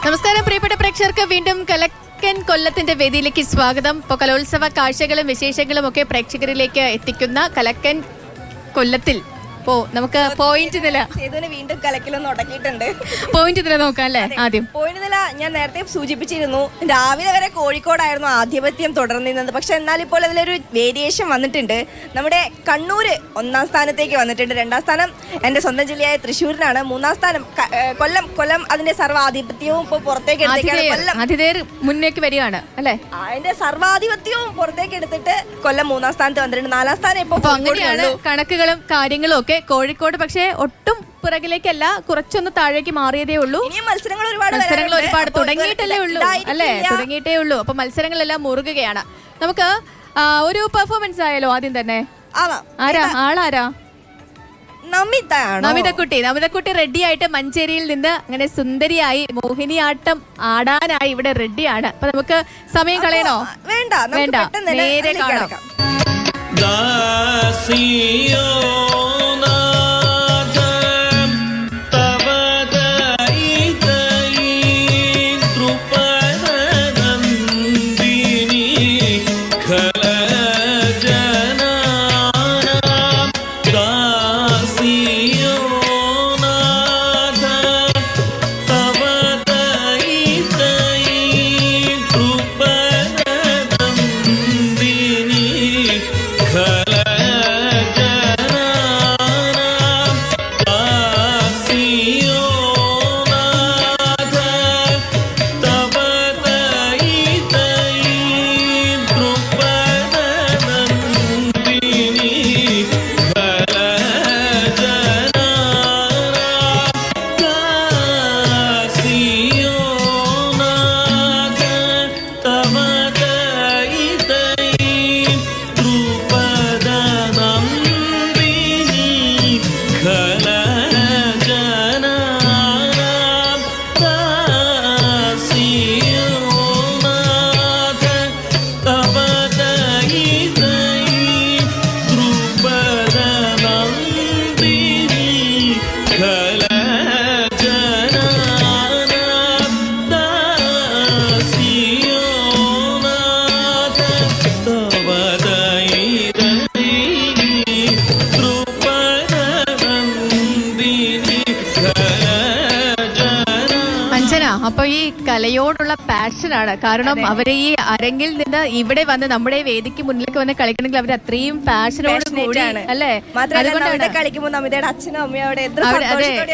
നമസ്കാരം പ്രിയപ്പെട്ട പ്രേക്ഷകർക്ക്, വീണ്ടും കലക്കൻ കൊല്ലത്തിന്റെ വേദിയിലേക്ക് സ്വാഗതം. ഇപ്പോൾ കലോത്സവ കാഴ്ചകളും വിശേഷങ്ങളും ഒക്കെ പ്രേക്ഷകരിലേക്ക് എത്തിക്കുന്ന കലക്കൻ കൊല്ലത്തിൽ നമുക്ക് പോയിന്റ് നില വീണ്ടും കലക്കിലൊന്നും തുടങ്ങിയിട്ടുണ്ട്. പോയിന്റ് നില നോക്കാം അല്ലേ? ആദ്യം പോയിന്റ് നില ഞാൻ നേരത്തെ സൂചിപ്പിച്ചിരുന്നു. രാവിലെ വരെ കോഴിക്കോടായിരുന്നു ആധിപത്യം തുടർന്നിരുന്നത്. പക്ഷെ എന്നാൽ ഇപ്പോൾ അതിലൊരു വേരിയേഷൻ വന്നിട്ടുണ്ട്. നമ്മുടെ കണ്ണൂര് 1ാം സ്ഥാനത്തേക്ക് വന്നിട്ടുണ്ട്. 2ാം സ്ഥാനം എൻ്റെ സ്വന്തം ജില്ലയായ തൃശ്ശൂരിനാണ്. 3ാം സ്ഥാനം കൊല്ലം അതിന്റെ സർവ്വാധിപത്യവും ഇപ്പോൾ പുറത്തേക്ക് എടുത്തേക്കാണ്. മുന്നേക്ക് വരികയാണ് അല്ലെ? അതിന്റെ സർവ്വാധിപത്യവും പുറത്തേക്ക് എടുത്തിട്ട് കൊല്ലം 3ാം സ്ഥാനത്ത് വന്നിട്ടുണ്ട്. 4ാം സ്ഥാനം ഇപ്പോൾ അങ്ങനെയാണ് കണക്കുകളും കാര്യങ്ങളും ഒക്കെ. കോഴിക്കോട് പക്ഷേ ഒട്ടും പുറകിലേക്കല്ല, കുറച്ചൊന്ന് താഴേക്ക് മാറിയതേ ഉള്ളൂ. മത്സരങ്ങൾ ഒരുപാട് തുടങ്ങിയിട്ടല്ലേ ഉള്ളൂ അല്ലേ? തുടങ്ങിയിട്ടേ ഉള്ളൂ. അപ്പൊ മത്സരങ്ങളെല്ലാം മുറുകുകയാണ്. നമുക്ക് ഒരു പെർഫോമൻസ് ആയാലോ ആദ്യം തന്നെ? ആളാരാ? നമിതക്കുട്ടി റെഡി ആയിട്ട് മഞ്ചേരിയിൽ നിന്ന് അങ്ങനെ സുന്ദരിയായി മോഹിനിയാട്ടം ആടാനായി ഇവിടെ റെഡിയാണ്. അപ്പൊ നമുക്ക് സമയം കളയണോ? വേണ്ട, നേരെ കാണാം. അപ്പൊ ഈ കലയോടുള്ള പാഷനാണ്. കാരണം അവര് ഈ അരങ്ങിൽ നിന്ന് ഇവിടെ വന്ന് നമ്മുടെ വേദിക്ക് മുന്നിലേക്ക് വന്ന് കളിക്കണമെങ്കിൽ അവർ അത്രയും പാഷനോട് കൂടിയാണ് അല്ലേ?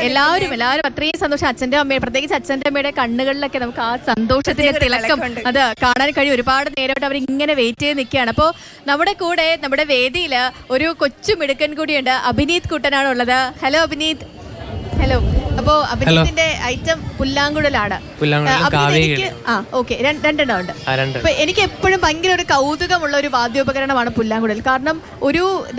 എല്ലാവരും അത്രയും സന്തോഷം. അച്ഛന്റെ അമ്മയുടെ, പ്രത്യേകിച്ച് അച്ഛന്റെ അമ്മയുടെ കണ്ണുകളിലൊക്കെ നമുക്ക് ആ സന്തോഷത്തിന്റെ തിളക്കം അത് കാണാൻ കഴിയും. ഒരുപാട് നേരമായിട്ട് അവർ ഇങ്ങനെ വെയിറ്റ് ചെയ്ത് നിൽക്കുകയാണ്. അപ്പോൾ നമ്മുടെ കൂടെ നമ്മുടെ വേദിയിൽ ഒരു കൊച്ചു മിടുക്കൻ കൂടിയുണ്ട്. അഭിനീത് കുട്ടനാണ് ഉള്ളത്. ഹലോ അഭിനീത്. ഹലോ. അപ്പോ അഭിനയത്തിന്റെ ഐറ്റം പുല്ലാങ്കുഴലാണ്. രണ്ടെണ്ണം ഉണ്ട്. അപ്പൊ എനിക്ക് എപ്പോഴും ഭയങ്കര ഒരു കൗതുകമുള്ള ഒരു വാദ്യോപകരണമാണ് പുല്ലാങ്കുഴൽ. കാരണം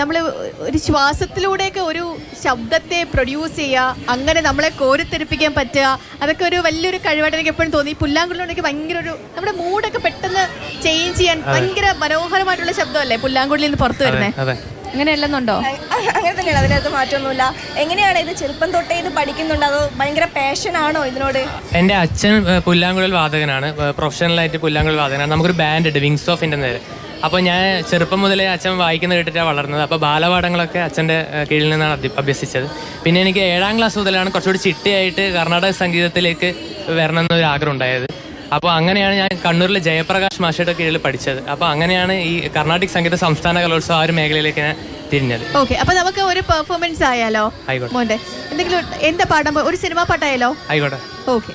നമ്മള് ഒരു ശ്വാസത്തിലൂടെയൊക്കെ ഒരു ശബ്ദത്തെ പ്രൊഡ്യൂസ് ചെയ്യുക, അങ്ങനെ നമ്മളെ കോരിത്തെരിപ്പിക്കാൻ പറ്റുക, അതൊക്കെ ഒരു വലിയൊരു കഴിവായിട്ട് എനിക്ക് എപ്പോഴും തോന്നി. പുല്ലാങ്കുഴലിനൊക്കെ ഭയങ്കര ഒരു നമ്മുടെ മൂഡൊക്കെ പെട്ടെന്ന് ചേഞ്ച് ചെയ്യാൻ ഭയങ്കര മനോഹരമായിട്ടുള്ള ശബ്ദമല്ലേ പുല്ലാങ്കുഴലിൽ നിന്ന് പുറത്തു വരുന്നത്? അങ്ങനെയല്ലെന്നുണ്ടോ? അങ്ങനെ തന്നെയാണ്, അതിനകത്ത് മാറ്റമൊന്നുമില്ല. എങ്ങനെയാണ് ഇത് ചെറുപ്പം തൊട്ടേ ഇത് പഠിക്കുന്നുണ്ടോ, അതോ ഭയങ്കര പാഷനാണോ ഇതിനോട്? എൻ്റെ അച്ഛൻ പുല്ലാങ്കുഴൽ വാദകനാണ്, പ്രൊഫഷണലായിട്ട് പുല്ലാങ്കുഴൽ വാദകനാണ്. നമുക്കൊരു ബാൻഡ് ഉണ്ട്, വിങ്സ് ഓഫ് ഇന്ത്യൻ നേരെ. അപ്പോൾ ഞാൻ ചെറുപ്പം മുതലേ അച്ഛൻ വായിക്കുന്ന കേട്ടിട്ടാണ് വളർന്നത്. അപ്പോൾ ബാലപാഠങ്ങളൊക്കെ അച്ഛൻ്റെ കീഴിൽ നിന്നാണ് അഭ്യസിച്ചത്. പിന്നെ എനിക്ക് 7ാം ക്ലാസ് മുതലാണ് കുറച്ചുകൂടി ചിട്ടയായിട്ട് കർണാടക സംഗീതത്തിലേക്ക് വരണമെന്നൊരു ആഗ്രഹം ഉണ്ടായത്. അപ്പോൾ അങ്ങനെയാണ് ഞാൻ കണ്ണൂരിലെ ജയപ്രകാശ് മാഷയുടെ കീഴിൽ പഠിച്ചത്. അപ്പോൾ അങ്ങനെയാണ് ഈ കർണാടിക് സംഗീത സംസ്ഥാന കലോത്സവം ആ ഒരു മേഖലയിലേക്ക് ഞാൻ തിരിഞ്ഞത്. ഓക്കെ, അപ്പോൾ നമുക്ക് ഒരു പെർഫോമൻസ് ആയാലോ? ആയിക്കോട്ടെ. എന്തെങ്കിലും എന്താ പാടാൻ, ഒരു സിനിമ പാട്ടായാലോ? ആയിക്കോട്ടെ. ഓക്കെ,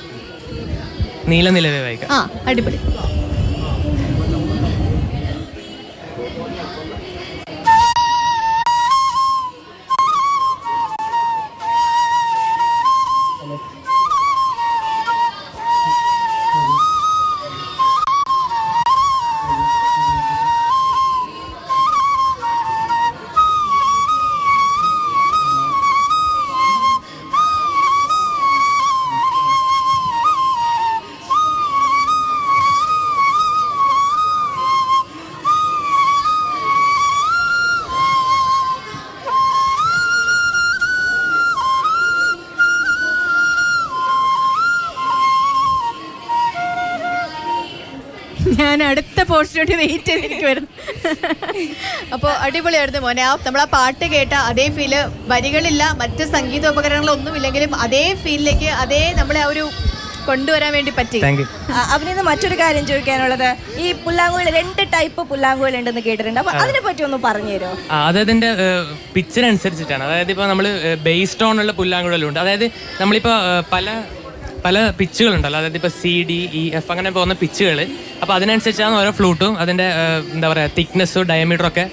നീലനിലവേ വായിക്കാം. അടിപൊളി. ഞാൻ അടുത്ത പോർഷനോട്ട് വെയിറ്റ് ചെയ്തിരിക്കുമായിരുന്നു. അപ്പോൾ അടിപൊളിയായിരുന്നു മോനെ. നമ്മൾ ആ പാട്ട് കേട്ട അതേ ഫീല്, വരികളില്ല, മറ്റ് സംഗീതോപകരണങ്ങളൊന്നും ഇല്ലെങ്കിലും അതേ ഫീലിലേക്ക് അതേ നമ്മളെ ആ ഒരു കൊണ്ടുവരാൻ വേണ്ടി പറ്റി. അവനിന്ന് മറ്റൊരു കാര്യം ചോദിക്കാനുള്ളത്, ഈ പുല്ലാങ്കുഴൽ 2 ടൈപ്പ് പുല്ലാങ്കുഴൽ ഉണ്ടെന്ന് കേട്ടിട്ടുണ്ട്. അപ്പൊ അതിനെ പറ്റി ഒന്ന് പറഞ്ഞു തരുമോ? അതതിൻ്റെ പിച്ചിനനുസരിച്ചിട്ടാണ്. അതായത് ഇപ്പോൾ നമ്മൾ ബേസ്ഡ് ഓൺ ഉള്ള പുല്ലാങ്കുഴലുണ്ട്. അതായത് നമ്മളിപ്പോൾ പല പിച്ചുകളുണ്ടല്ലോ, അതായത് ഇപ്പോൾ CDEF അങ്ങനെ പോകുന്ന പിച്ചുകൾ. അപ്പോൾ അതിനനുസരിച്ചാണ് ഓരോ ഫ്ലൂട്ടും അതിൻ്റെ എന്താ പറയുക തിക്നെസ്സും ഡയമീറ്ററും ഒക്കെ.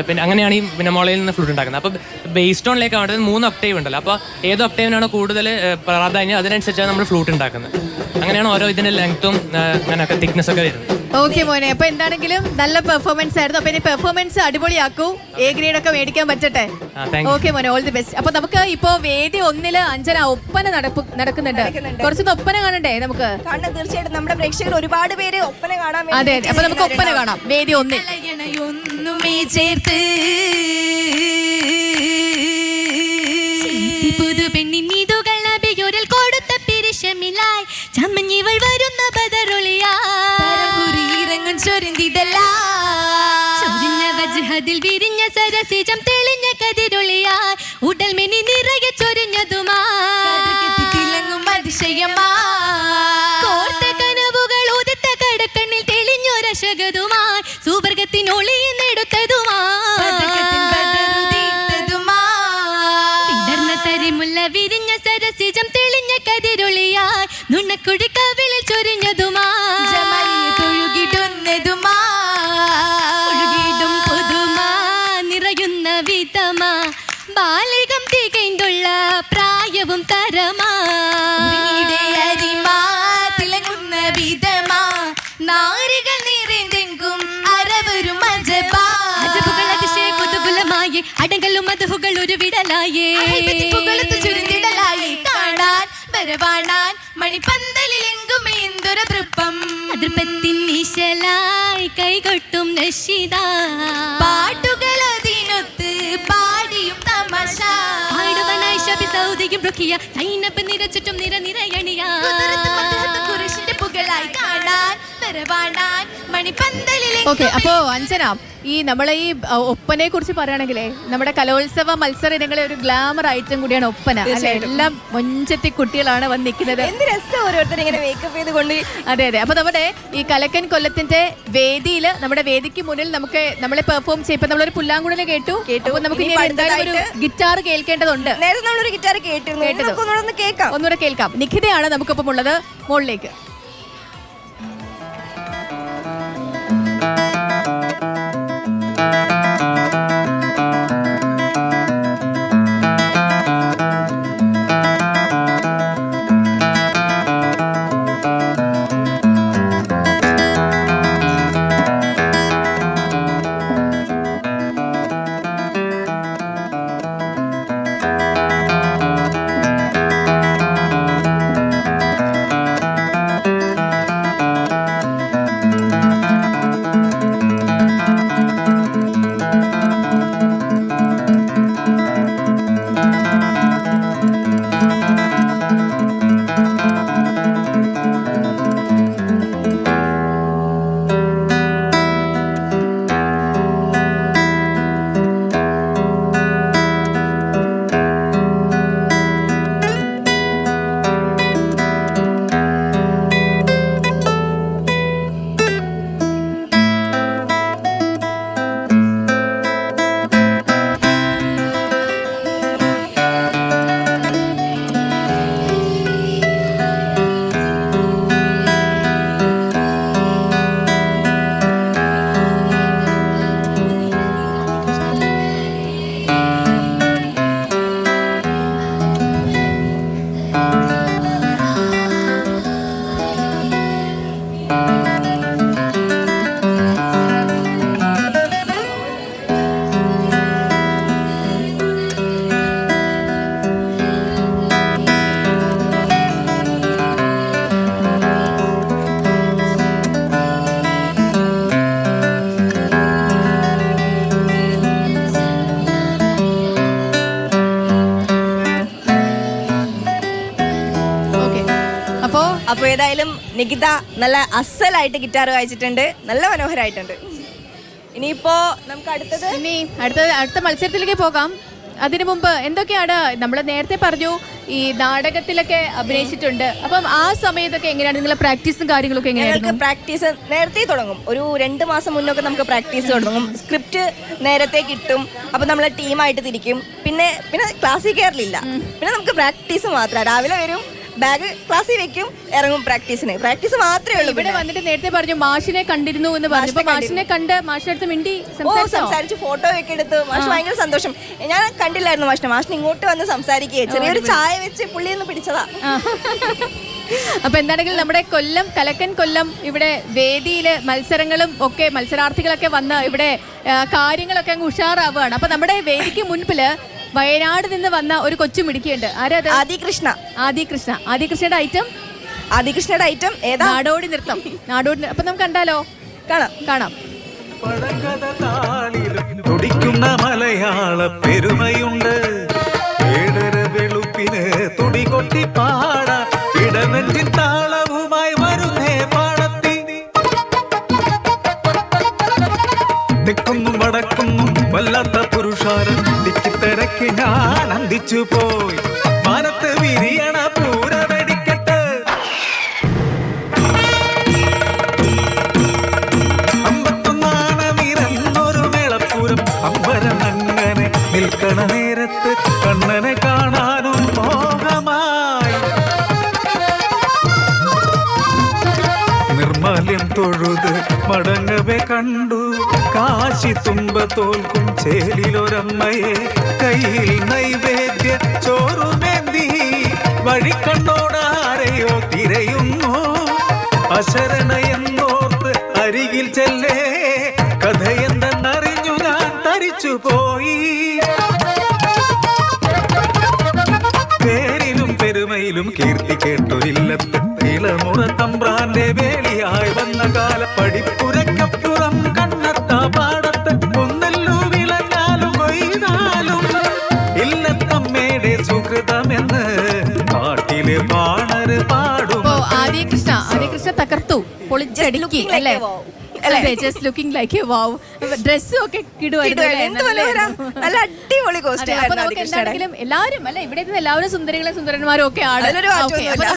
പിന്നെ അങ്ങനെയാണ് ഈ പിന്നെ മുളയിൽ നിന്ന് ഫ്ലൂട്ട് ഉണ്ടാക്കുന്നത്. അപ്പോൾ ബേസ്ഡ് ഓണിലേക്ക് ആവുന്നത് 3 ഒക്ടേവ് ഉണ്ടല്ലോ. അപ്പോൾ ഏത് ഒക്ടേവിനാണോ കൂടുതൽ പ്രാധാന്യം അതിനനുസരിച്ചാണ് നമ്മൾ ഫ്ലൂട്ട് ഉണ്ടാക്കുന്നത്. അങ്ങനെയാണ് ഓരോ ഇതിൻ്റെ ലെങ്ത്തും അങ്ങനെയൊക്കെ തിക്നെസ് ഒക്കെ വരുന്നത്. ഓക്കെ മോനെ, അപ്പൊ എന്താണെങ്കിലും നല്ല പെർഫോമൻസ് ആയിരുന്നു. അപ്പൊ ഇനി പെർഫോമൻസ് അടിപൊളിയാക്കൂ, A ഗ്രേഡ് ഒക്കെ മേടിക്കാൻ പറ്റട്ടെ. ഓക്കെ മോനെ, ഓൾ ദി ബെസ്റ്റ്. അപ്പൊ നമുക്ക് ഇപ്പോ വേദി 1 അഞ്ജന ഒപ്പന നടക്കുന്നുണ്ട്. കുറച്ചൊന്ന് ഒപ്പന കാണണ്ടേ നമുക്ക്? കാരണം തീർച്ചയായിട്ടും നമ്മുടെ പ്രേക്ഷകർ ഒരുപാട് പേര് ഒപ്പന കാണാൻ. അതെ, അപ്പൊ നമുക്ക് ഒപ്പന കാണാം വേദി 1. പുതുപെണ്ണിനീതുകൾ നബിയൊരിൽ കൊടുത്ത പിരിശമിലായി ചമ്മഞ്ഞിവൾ വരുന്ന ബദറുളിയാറങ്ങും ചൊരിഞ്ഞ വജ്ഹദിൽ വിരിഞ്ഞ സരസിജം തെളിഞ്ഞ കതിരൊളിയായി ഉടൽ മെനി നിറയെ ചൊരിഞ്ഞതുമാ അതിശയമാ കോർത്ത കനവുകൾ ഉദിത്ത കടക്കണ്ണിൽ തെളിഞ്ഞൊരശകതുമായി സുവർഗത്തിനൊളിയെ നെടുത്തതുമാ തരിമുല്ല വിരിഞ്ഞ സരസിജം തെളിഞ്ഞ കതിരൊളിയായി നുണക്കുഴി കവിളിൽ ചൊരിഞ്ഞതുമാ ഒഴുകിടും പുതുമാ നിറയുന്ന വിധമാ ബാലികം തികൈന്തുള്ള പ്രായവും തരമാ തിളങ്ങുന്ന വിധമാ നാരികൾ നിറഞ്ഞെങ്കും അരവരും അജബുകൾ അതിശയ കുതുകുലമായി അടങ്കലും മധുകൾ ഒരു വിടലായേ ചുരുണ്ടിടലായി കാണാൻ വരവാണാൻ മണിപ്പന്തലിലെങ്കും എന്തൊരു തൃപ്പം അതൃപ്പത്തിൻ നിശലായി കൈകൊട്ടും നശിത പാട്ടുകൾ അതിനൊത്ത് പാടിയും തമാശ ആടുവാനായി ശബി സൗദിയും റുഖിയ സൈനബ് നിരച്ചുറ്റും നിരയണിയാ കുരിശിന്റെ പുകളായി കാണാൻ വരവാണാൻ മണിപ്പന്തലിലെ. ഓക്കെ, അപ്പോ അഞ്ജന, ഈ നമ്മളെ ഈ ഒപ്പനയെ കുറിച്ച് പറയുകയാണെങ്കിലേ നമ്മുടെ കലോത്സവ മത്സര ഇനങ്ങളെ ഒരു ഗ്ലാമർ ഐറ്റം കൂടിയാണ് ഒപ്പന. അല്ലെ, എല്ലാം മൊഞ്ചത്തി കുട്ടികളാണ് വന്ന് നിൽക്കുന്നത്. എന്ത് രസം ഓരോരുത്തർ ഇങ്ങനെ മേക്കപ്പ് ചെയ്ത് കൊണ്ട്. അതെ അതെ. അപ്പൊ നമ്മുടെ ഈ കലക്കൻ കൊല്ലത്തിന്റെ വേദിയിൽ നമ്മുടെ വേദിക്ക് മുന്നിൽ നമ്മളെ പെർഫോം ചെയ്യും. നമ്മളൊരു പുല്ലാങ്കുഴല് കേട്ടു. അപ്പൊ നമുക്ക് ഇനി എന്തായാലും ഒരു ഗിറ്റാർ കേൾക്കേണ്ടതുണ്ട്. നേരത്തെ നമ്മളൊരു ഗിറ്റാർ കേട്ടിരുന്നു, ഒന്നുകൂടെ കേൾക്കാം. നിഖിതയാണ് നമുക്കൊപ്പം ഉള്ളത്. മുകളിലേക്ക് എന്തായാലും നികിത നല്ല അസലായിട്ട് ഗിറ്റാർ വായിച്ചിട്ടുണ്ട്, നല്ല മനോഹരമായിട്ടുണ്ട്. ഇനിയിപ്പോ നമുക്ക് ഇനി അടുത്ത മത്സരത്തിലേക്ക് പോകാം. അതിനു മുമ്പ് എന്തൊക്കെയാണ് നമ്മൾ നേരത്തെ പറഞ്ഞു ഈ നാടകത്തിലൊക്കെ അഭിനയിച്ചിട്ടുണ്ട്. അപ്പം ആ സമയത്തൊക്കെ എങ്ങനെയാണ് നിങ്ങളെ പ്രാക്ടീസും കാര്യങ്ങളൊക്കെ എങ്ങനെയായിരുന്നു? ഞങ്ങൾക്ക് പ്രാക്ടീസ് നേരത്തെ തുടങ്ങും. ഒരു 2 മാസം മുന്നൊക്കെ നമുക്ക് പ്രാക്ടീസ് തുടങ്ങും. സ്ക്രിപ്റ്റ് നേരത്തെ കിട്ടും. അപ്പം നമ്മൾ ടീമായിട്ട് തിരിക്കും. പിന്നെ ക്ലാസ്സിൽ കയറില്ല. പിന്നെ നമുക്ക് പ്രാക്ടീസ് മാത്രമാണ്. രാവിലെ വരും, ബാഗ് ക്ലാസ്സിൽ വെക്കും, ഇറങ്ങും പ്രാക്ടീസിന്. പ്രാക്ടീസ് മാത്രമേ ഉള്ളൂ. ഇവിടെ വന്നിട്ട് നേരത്തെ പറഞ്ഞു മാഷിനെ കണ്ടിരുന്നു എന്ന് പറഞ്ഞു. അപ്പൊ മാഷിനെ കണ്ട് മാഷിനടുത്ത് മിണ്ടി സംസാരിച്ച് ഫോട്ടോ ഒക്കെ എടുത്ത് മാഷ് ഭയങ്കര സന്തോഷം. ഞാൻ കണ്ടില്ലായിരുന്നു മാഷിനെ ഇങ്ങോട്ട് വന്ന് സംസാരിക്കുകയെ ചെറിയൊരു ചായ വെച്ച് പുള്ളി ഒന്ന് പിടിച്ചതാ. അപ്പൊ എന്താണെങ്കിലും നമ്മുടെ കലക്കൻ കൊല്ലം ഇവിടെ വേദിയില് മത്സരങ്ങളും ഒക്കെ മത്സരാർത്ഥികളൊക്കെ വന്ന് ഇവിടെ കാര്യങ്ങളൊക്കെ അങ്ങ് ഉഷാറാവുകയാണ്. അപ്പൊ നമ്മുടെ വേദിക്ക് മുൻപില് വയനാട് നിന്ന് വന്ന ഒരു കൊച്ചു മിടിക്കുന്നുണ്ട്. ആരാത്? ആദികൃഷ്ണയുടെ ഐറ്റം ഏതാ? നാടോടി നൃത്തം. അപ്പൊ നമുക്ക് കണ്ടാലോ? കാണാം. തുടിക്കുന്ന മലയാള പെരുമയുണ്ട്, വെളുപ്പിന് തുടി കൊട്ടി പാട ഇടനെഞ്ചിൻ താളവുമായി വരുന്നേ പാടത്തി. തെക്കുന്നും വടക്കുന്നും വല്ലാത്ത പുരുഷാരം തിരക്ക് ഞാൻ അന്തിച്ചു പോയി. മനത്ത് വിരിയണ പൂര വെടിക്കെട്ട്, അമ്പത്തൊന്നാണമിരന്നൊരു മേളപ്പൂരം. അമ്പരം അങ്ങനെ നിൽക്കണ നേരത്ത് കണ്ണനെ കാണാനും മോഹമായി. നിർമാല്യം തൊഴുത് മടങ്ങവെ കണ്ടു കാശി തുമ്പ തോൽക്കും ചേലിലൊരമ്മയെ. കയ്യിൽ നൈവേദ്യ ചോറുമേന്തി വഴിക്കണ്ണോടാരെയോ തിരയുന്നു. അശരണയെന്നോർത്ത് അരികിൽ ചെല്ലേ കഥയെന്തെന്നറിഞ്ഞു ഞാൻ തരിച്ചു പോയി. പേരിലും പെരുമയിലും കീർത്തി കേട്ടൊരില്ലത്ത് ഇളമുറ തമ്പ്രാന്റെ വേളിയായി വന്ന കാല പഠിപ്പുരക്കപ്പുറം കണ്ണത്ത പാടത്ത് ഒന്നല്ലു വിളഞ്ഞാലും കൊയ്താലും ഇല്ലത്തമ്മയുടെ സുഹൃതമെന്ന് കാട്ടിലെ പാണര് പാടും. ആദികൃഷ്ണ തകർത്തു, പൊളിച്ചടുക്കി അല്ലേ? Just looking like A wow. ഡ്രസ്സും ഒക്കെ നല്ല അടിപൊളി കോസ്റ്റ്യൂം. അപ്പൊ നമുക്ക് എന്താണെങ്കിലും എല്ലാവരും അല്ലെ ഇവിടെ എല്ലാവരും സുന്ദരികളും സുന്ദരന്മാരും ഒക്കെ ആണ്.